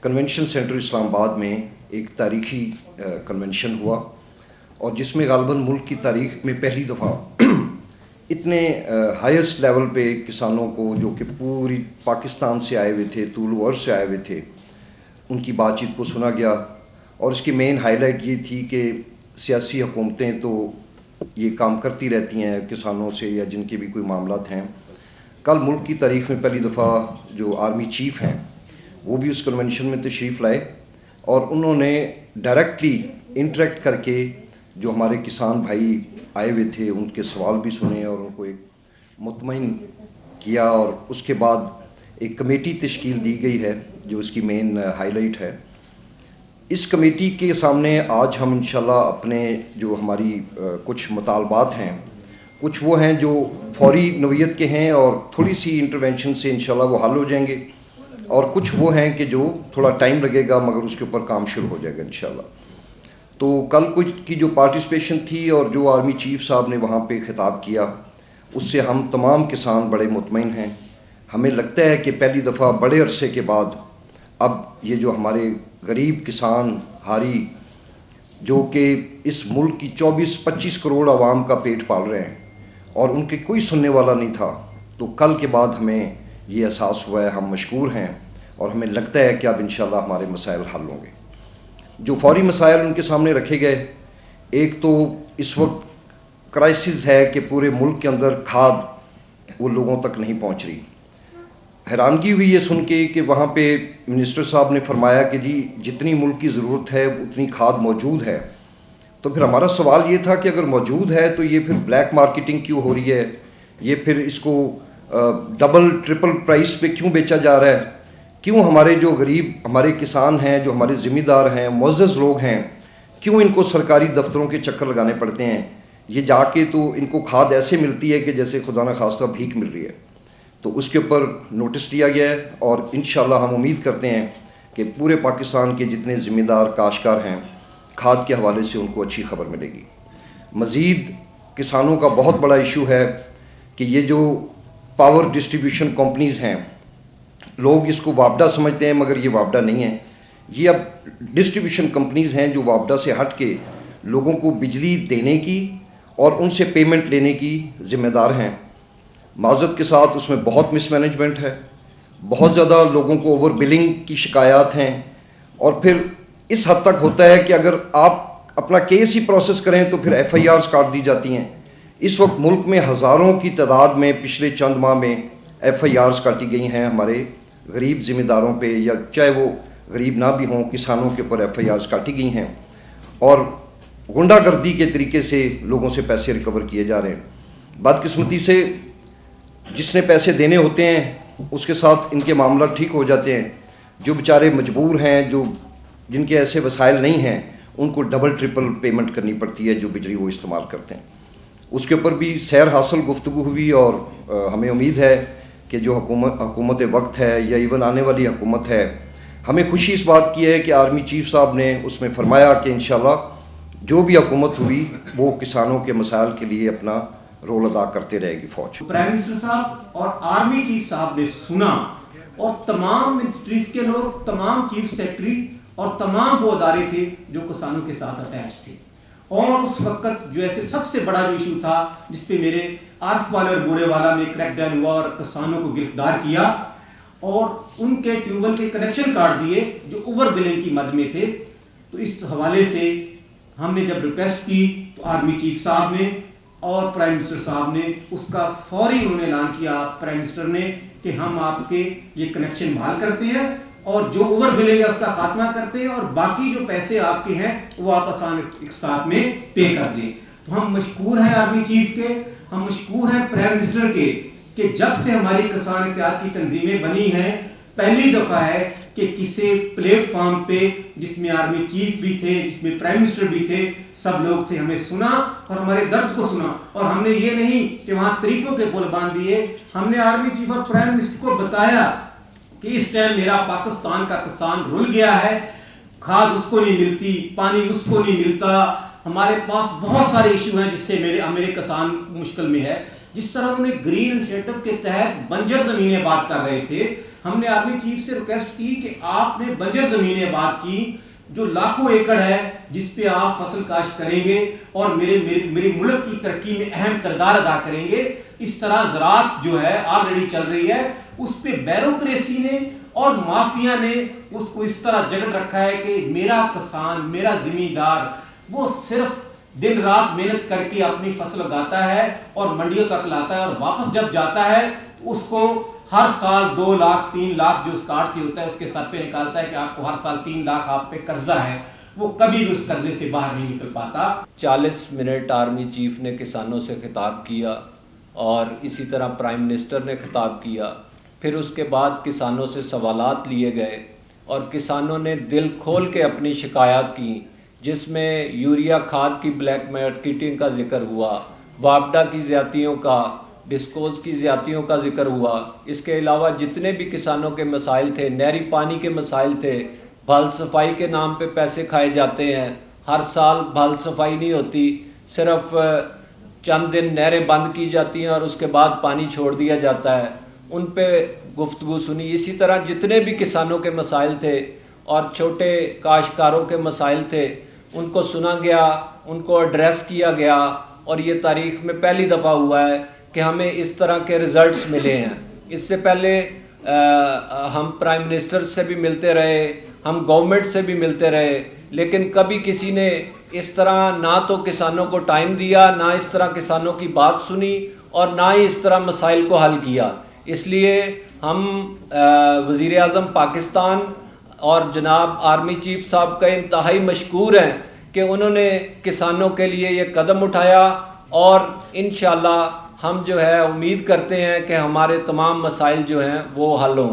Convention centre اسلام آباد میں ایک تاریخی کنونشن ہوا اور جس میں غالباً ملک کی تاریخ میں پہلی دفعہ اتنے ہائیسٹ لیول پہ کسانوں کو جو کہ پوری پاکستان سے آئے ہوئے تھے، طول و عرض سے آئے ہوئے تھے، ان کی بات چیت کو سنا گیا. اور اس کی مین ہائی لائٹ یہ تھی کہ سیاسی حکومتیں تو یہ کام کرتی رہتی ہیں کسانوں سے یا جن کے بھی کوئی معاملات ہیں. کل ملک کی تاریخ میں پہلی دفعہ جو آرمی چیف ہیں وہ بھی اس کنونشن میں تشریف لائے اور انہوں نے ڈائریکٹلی انٹریکٹ کر کے جو ہمارے کسان بھائی آئے ہوئے تھے ان کے سوال بھی سنے اور ان کو ایک مطمئن کیا. اور اس کے بعد ایک کمیٹی تشکیل دی گئی ہے جو اس کی مین ہائی لائٹ ہے. اس کمیٹی کے سامنے آج ہم انشاءاللہ اپنے جو ہماری کچھ مطالبات ہیں، کچھ وہ ہیں جو فوری نوعیت کے ہیں اور تھوڑی سی انٹرونشن سے انشاءاللہ وہ حل ہو جائیں گے، اور کچھ وہ ہیں کہ جو تھوڑا ٹائم لگے گا مگر اس کے اوپر کام شروع ہو جائے گا انشاءاللہ. تو کل کچھ کی جو پارٹیسپیشن تھی اور جو آرمی چیف صاحب نے وہاں پہ خطاب کیا اس سے ہم تمام کسان بڑے مطمئن ہیں. ہمیں لگتا ہے کہ پہلی دفعہ بڑے عرصے کے بعد اب یہ جو ہمارے غریب کسان ہاری جو کہ اس ملک کی 24-25 کروڑ عوام کا پیٹ پال رہے ہیں اور ان کے کوئی سننے والا نہیں تھا، تو کل کے بعد ہمیں یہ احساس ہوا ہے، ہم مشکور ہیں اور ہمیں لگتا ہے کہ اب انشاءاللہ ہمارے مسائل حل ہوں گے. جو فوری مسائل ان کے سامنے رکھے گئے، ایک تو اس وقت کرائسس ہے کہ پورے ملک کے اندر کھاد وہ لوگوں تک نہیں پہنچ رہی. حیرانگی ہوئی یہ سن کے کہ وہاں پہ منسٹر صاحب نے فرمایا کہ جی جتنی ملک کی ضرورت ہے اتنی کھاد موجود ہے. تو پھر ہمارا سوال یہ تھا کہ اگر موجود ہے تو یہ پھر بلیک مارکیٹنگ کیوں ہو رہی ہے، یہ پھر اس کو ڈبل ٹرپل پرائس پہ کیوں بیچا جا رہا ہے، کیوں ہمارے جو غریب ہمارے کسان ہیں، جو ہمارے ذمہ دار ہیں، معزز لوگ ہیں، کیوں ان کو سرکاری دفتروں کے چکر لگانے پڑتے ہیں. یہ جا کے تو ان کو کھاد ایسے ملتی ہے کہ جیسے خدا نہ خواستہ بھیک مل رہی ہے. تو اس کے اوپر نوٹس لیا گیا ہے اور انشاءاللہ ہم امید کرتے ہیں کہ پورے پاکستان کے جتنے ذمہ دار کاشتکار ہیں کھاد کے حوالے سے ان کو اچھی خبر ملے گی. مزید کسانوں کا بہت بڑا ایشو ہے کہ یہ جو پاور ڈسٹریبیوشن کمپنیز ہیں، لوگ اس کو وابڈہ سمجھتے ہیں مگر یہ وابڈہ نہیں ہے. یہ اب ڈسٹریبیوشن کمپنیز ہیں جو وابڈہ سے ہٹ کے لوگوں کو بجلی دینے کی اور ان سے پیمنٹ لینے کی ذمہ دار ہیں. معذرت کے ساتھ اس میں بہت مس مینجمنٹ ہے، بہت زیادہ لوگوں کو اوور بلنگ کی شکایات ہیں، اور پھر اس حد تک ہوتا ہے کہ اگر آپ اپنا کیس ہی پروسیس کریں تو پھر ایف آئی آرز کاٹ دی جاتی ہیں. اس وقت ملک میں ہزاروں کی تعداد میں پچھلے چند ماہ میں ایف آئی آرز کاٹی گئی ہیں ہمارے غریب ذمہ داروں پہ، یا چاہے وہ غریب نہ بھی ہوں، کسانوں کے اوپر ایف آئی آرز کاٹی گئی ہیں اور غنڈہ گردی کے طریقے سے لوگوں سے پیسے ریکور کیے جا رہے ہیں. بدقسمتی سے جس نے پیسے دینے ہوتے ہیں اس کے ساتھ ان کے معاملات ٹھیک ہو جاتے ہیں. جو بیچارے مجبور ہیں، جن کے ایسے وسائل نہیں ہیں، ان کو ڈبل ٹرپل پیمنٹ کرنی پڑتی ہے جو بجلی وہ استعمال کرتے ہیں. اس کے اوپر بھی سیر حاصل گفتگو ہوئی اور ہمیں امید ہے کہ جو حکومت وقت ہے یا ایون آنے والی حکومت ہے، ہمیں خوشی اس بات کی ہے کہ آرمی چیف صاحب نے اس میں فرمایا کہ انشاءاللہ جو بھی حکومت ہوئی وہ کسانوں کے مسائل کے لیے اپنا رول ادا کرتے رہے گی فوج. پرائم منسٹر صاحب اور آرمی چیف صاحب نے سنا اور تمام منسٹریز کے لوگ، تمام چیف سیکرٹری اور تمام وہ ادارے تھے جو کسانوں کے ساتھ اٹیچ تھے. اور اس وقت جو ایسے سب سے بڑا جو ایشو تھا جس پہ میرے عارف والے اور گورے والا میں کریک ڈاؤن ہوا اور کسانوں کو گرفتار کیا اور ان کے ٹیوبل کے کنیکشن کاٹ دیے جو اوور بلنگ کی مد میں تھے. تو اس حوالے سے ہم نے جب ریکویسٹ کی تو آرمی چیف صاحب نے اور پرائم منسٹر صاحب نے اس کا فوری انہوں نے اعلان کیا، پرائم منسٹر نے، کہ ہم آپ کے یہ کنیکشن بحال کرتے ہیں اور جو اوور بلنگ ہے اس کا خاتمہ کرتے ہیں اور باقی جو پیسے آپ کے ہیں وہ آپ آسان ایک ساتھ میں پے کر دیں. تو ہم مشکور ہیں آرمی چیف کے، ہم مشکور ہیں پرائم منسٹر کے کہ جب سے ہماری کسان اتحاد کی تنظیمیں بنی ہیں پہلی دفعہ ہے کہ کسی پلیٹ فارم پہ جس میں آرمی چیف بھی تھے، جس میں پرائم منسٹر بھی تھے، سب لوگ تھے، ہمیں سنا اور ہمارے درد کو سنا. اور ہم نے یہ نہیں کہ وہاں تعریفوں کے پل باندھ دیے، ہم نے آرمی چیف اور پرائم منسٹر کو بتایا کہ اس ٹائم میرا پاکستان کا کسان رل گیا ہے، کھاد اس کو نہیں ملتی، پانی اس کو نہیں ملتا، ہمارے پاس بہت سارے ایشو ہیں جس سے میرے کسان مشکل میں ہے. جس طرح انہوں نے گرین انیشیٹو کے تحت بنجر زمینیں آباد کر رہے تھے، ہم نے آرمی چیف سے ریکویسٹ کی کہ آپ نے بنجر زمینیں آباد کی جو لاکھوں ایکڑ ہے جس پہ آپ فصل کاشت کریں گے اور میرے ملک کی ترقی میں اہم کردار ادا کریں گے۔ اس طرح زراعت جو ہے آلریڈی چل رہی ہے، اس پہ بیوروکریسی نے اور مافیا نے اس کو اس طرح جگڑ رکھا ہے کہ میرا کسان، میرا زمیندار وہ صرف دن رات محنت کر کے اپنی فصل اگاتا ہے اور منڈیوں تک لاتا ہے، اور واپس جب جاتا ہے تو اس کو ہر سال 2 لاکھ 3 لاکھ جو اس کارڈ کی ہوتا ہے اس کے سر پہ نکالتا ہے کہ آپ کو ہر سال 3 لاکھ آپ پہ قرضہ ہے، وہ کبھی بھی اس قرضے سے باہر نہیں نکل پاتا۔ 40 منٹ آرمی چیف نے کسانوں سے خطاب کیا اور اسی طرح پرائم منسٹر نے خطاب کیا، پھر اس کے بعد کسانوں سے سوالات لیے گئے اور کسانوں نے دل کھول کے اپنی شکایات کی، جس میں یوریا کھاد کی بلیک مارکیٹنگ کا ذکر ہوا، واپڈا کی زیادتیوں کا، ڈسکوز کی زیادتیوں کا ذکر ہوا۔ اس کے علاوہ جتنے بھی کسانوں کے مسائل تھے، نہری پانی کے مسائل تھے، بھال صفائی کے نام پہ پیسے کھائے جاتے ہیں، ہر سال بھال صفائی نہیں ہوتی، صرف چند دن نہریں بند کی جاتی ہیں اور اس کے بعد پانی چھوڑ دیا جاتا ہے، ان پہ گفتگو سنی۔ اسی طرح جتنے بھی کسانوں کے مسائل تھے اور چھوٹے کاشتکاروں کے مسائل تھے ان کو سنا گیا، ان کو ایڈریس کیا گیا، اور یہ تاریخ میں پہلی دفعہ ہوا ہے کہ ہمیں اس طرح کے رزلٹس ملے ہیں۔ اس سے پہلے ہم پرائم منسٹر سے بھی ملتے رہے، ہم گورنمنٹ سے بھی ملتے رہے، لیکن کبھی کسی نے اس طرح نہ تو کسانوں کو ٹائم دیا، نہ اس طرح کسانوں کی بات سنی، اور نہ ہی اس طرح مسائل کو حل کیا۔ اس لیے ہم وزیر اعظم پاکستان اور جناب آرمی چیف صاحب کا انتہائی مشکور ہیں کہ انہوں نے کسانوں کے لیے یہ قدم اٹھایا، اور انشاءاللہ ہم جو ہے امید کرتے ہیں کہ ہمارے تمام مسائل جو ہیں وہ حل ہوں گے۔